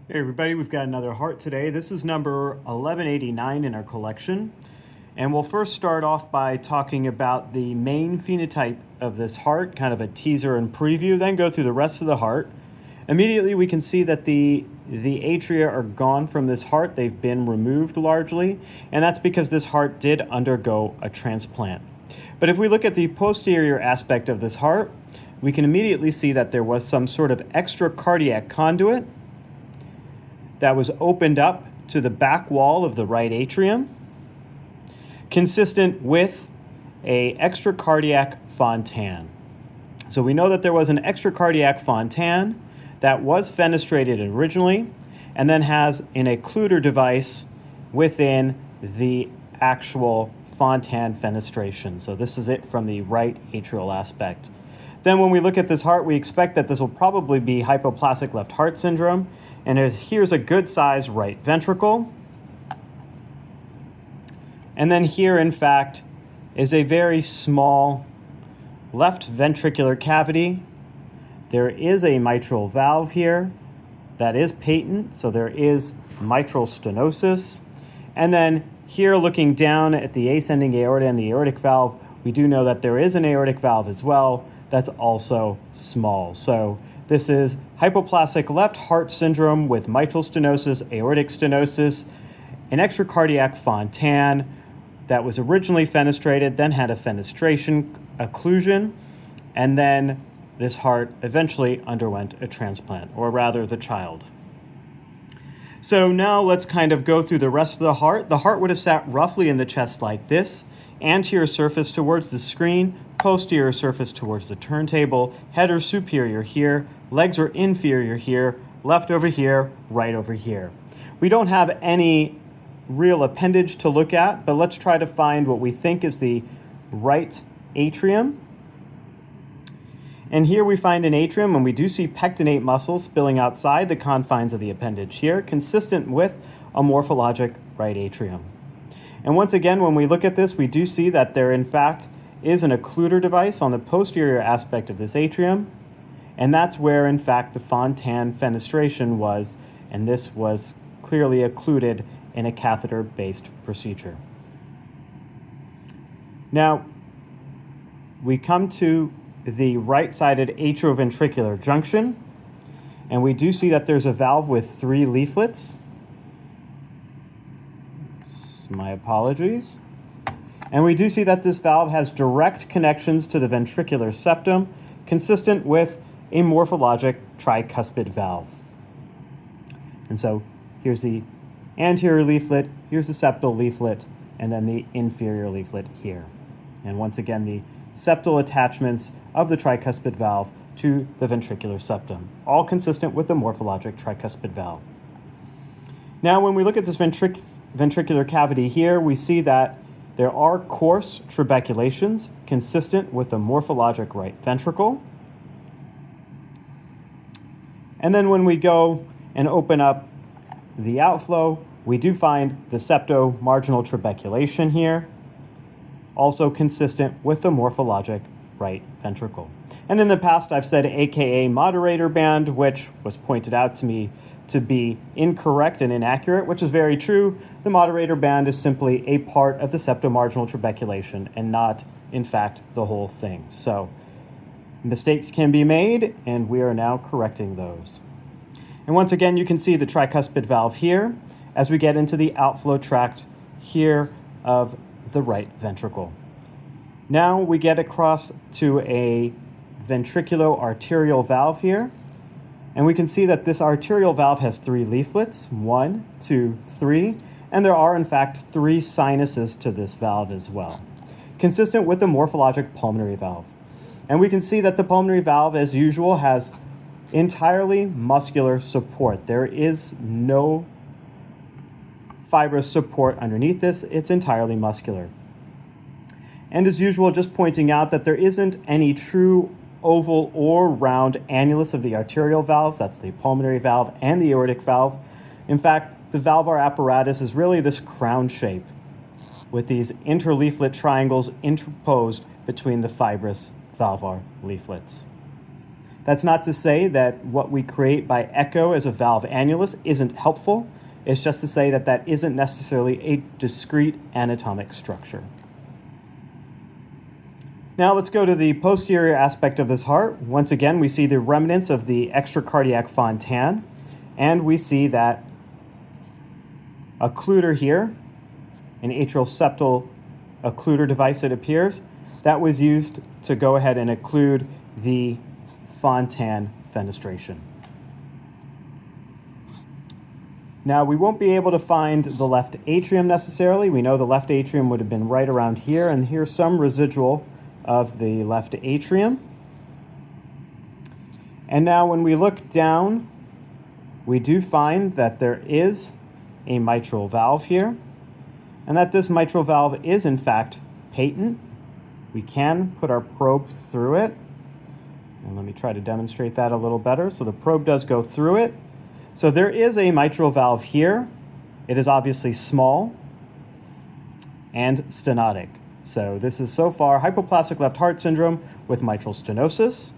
Hey everybody, we've got another heart today. This is number 1189 in our collection. And we'll first start off by talking about the main phenotype of this heart, kind of a teaser and preview, then go through the rest of the heart. Immediately we can see that the atria are gone from this heart. They've been removed largely, and that's because this heart did undergo a transplant. But if we look at the posterior aspect of this heart, we can immediately see that there was some sort of extracardiac conduit that was opened up to the back wall of the right atrium, consistent with a extracardiac Fontan. So we know that there was an extracardiac Fontan that was fenestrated originally and then has an occluder device within the actual Fontan fenestration. So this is it from the right atrial aspect. Then when we look at this heart, we expect that this will probably be hypoplastic left heart syndrome. And here's a good size right ventricle. And then here, in fact, is a very small left ventricular cavity. There is a mitral valve here that is patent, so there is mitral stenosis. And then here, looking down at the ascending aorta and the aortic valve, we do know that there is an aortic valve as well that's also small. So this is hypoplastic left heart syndrome with mitral stenosis, aortic stenosis, an extracardiac Fontan that was originally fenestrated, then had a fenestration occlusion, and then this heart eventually underwent a transplant, or rather the child. So now let's kind of go through the rest of the heart. The heart would have sat roughly in the chest like this, anterior surface towards the screen, posterior surface towards the turntable, head are superior here, legs are inferior here, left over here, right over here. We don't have any real appendage to look at, but let's try to find what we think is the right atrium. And here we find an atrium, and we do see pectinate muscles spilling outside the confines of the appendage here, consistent with a morphologic right atrium. And once again, when we look at this, we do see that there, in fact, is an occluder device on the posterior aspect of this atrium, and that's where, in fact, the Fontan fenestration was, and this was clearly occluded in a catheter-based procedure. Now, we come to the right-sided atrioventricular junction, and we do see that there's a valve with 3 leaflets. My apologies. And we do see that this valve has direct connections to the ventricular septum, consistent with a morphologic tricuspid valve. And so here's the anterior leaflet, here's the septal leaflet, and then the inferior leaflet here. And once again, the septal attachments of the tricuspid valve to the ventricular septum, all consistent with the morphologic tricuspid valve. Now, when we look at this ventricular cavity here, we see that there are coarse trabeculations consistent with the morphologic right ventricle. And then when we go and open up the outflow, we do find the septomarginal trabeculation here, also consistent with the morphologic right ventricle. And in the past, I've said AKA moderator band, which was pointed out to me to be incorrect and inaccurate, which is very true. The moderator band is simply a part of the septomarginal trabeculation and not, in fact, the whole thing. So mistakes can be made, and we are now correcting those. And once again, you can see the tricuspid valve here as we get into the outflow tract here of the right ventricle. Now we get across to a ventriculo-arterial valve here. And we can see that this arterial valve has 3 leaflets, 1, 2, 3, and there are in fact 3 sinuses to this valve as well, consistent with the morphologic pulmonary valve. And we can see that the pulmonary valve, as usual, has entirely muscular support. There is no fibrous support underneath this, it's entirely muscular. And as usual, just pointing out that there isn't any true oval or round annulus of the arterial valves, that's the pulmonary valve and the aortic valve. In fact, the valvar apparatus is really this crown shape with these interleaflet triangles interposed between the fibrous valvar leaflets. That's not to say that what we create by echo as a valve annulus isn't helpful. It's just to say that that isn't necessarily a discrete anatomic structure. Now let's go to the posterior aspect of this heart. Once again, we see the remnants of the extracardiac Fontan, and we see that occluder here, an atrial septal occluder device, it appears, that was used to go ahead and occlude the Fontan fenestration. Now, we won't be able to find the left atrium necessarily. We know the left atrium would have been right around here, and here's some residual of the left atrium. And now when we look down, we do find that there is a mitral valve here, and that this mitral valve is in fact patent. We can put our probe through it, and let me try to demonstrate that a little better. So the probe does go through it. So there is a mitral valve here. It is obviously small and stenotic. So this is so far hypoplastic left heart syndrome with mitral stenosis.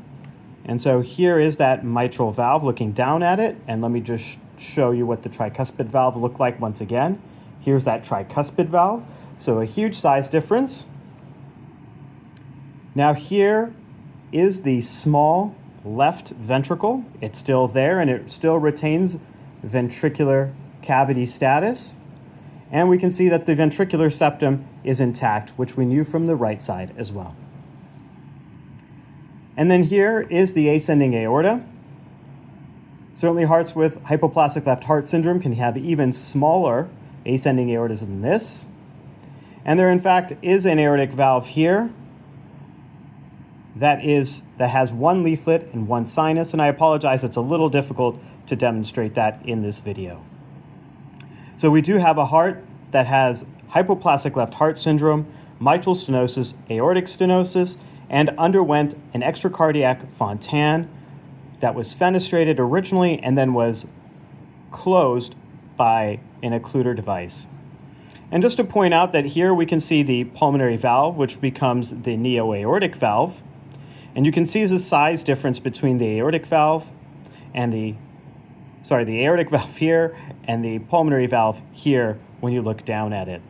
And so here is that mitral valve looking down at it. And let me just show you what the tricuspid valve looked like once again. Here's that tricuspid valve. So a huge size difference. Now here is the small left ventricle. It's still there and it still retains ventricular cavity status. And we can see that the ventricular septum is intact, which we knew from the right side as well. And then here is the ascending aorta. Certainly hearts with hypoplastic left heart syndrome can have even smaller ascending aortas than this. And there in fact is an aortic valve here that has one leaflet and one sinus, and I apologize, it's a little difficult to demonstrate that in this video. So we do have a heart that has hypoplastic left heart syndrome, mitral stenosis, aortic stenosis, and underwent an extracardiac Fontan that was fenestrated originally and then was closed by an occluder device. And just to point out that here we can see the pulmonary valve, which becomes the neo-aortic valve. And you can see the size difference between the aortic valve and the aortic valve here and the pulmonary valve here when you look down at it.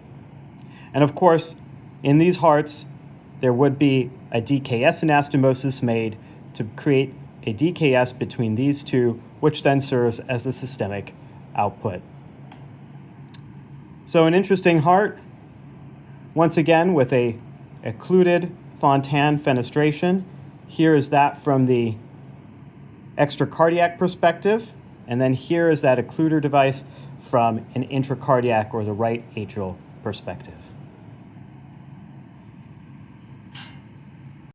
And of course, in these hearts, there would be a DKS anastomosis made to create a DKS between these two, which then serves as the systemic output. So an interesting heart, once again with a occluded Fontan fenestration. Here is that from the extracardiac perspective, and then here is that occluder device from an intracardiac or the right atrial perspective.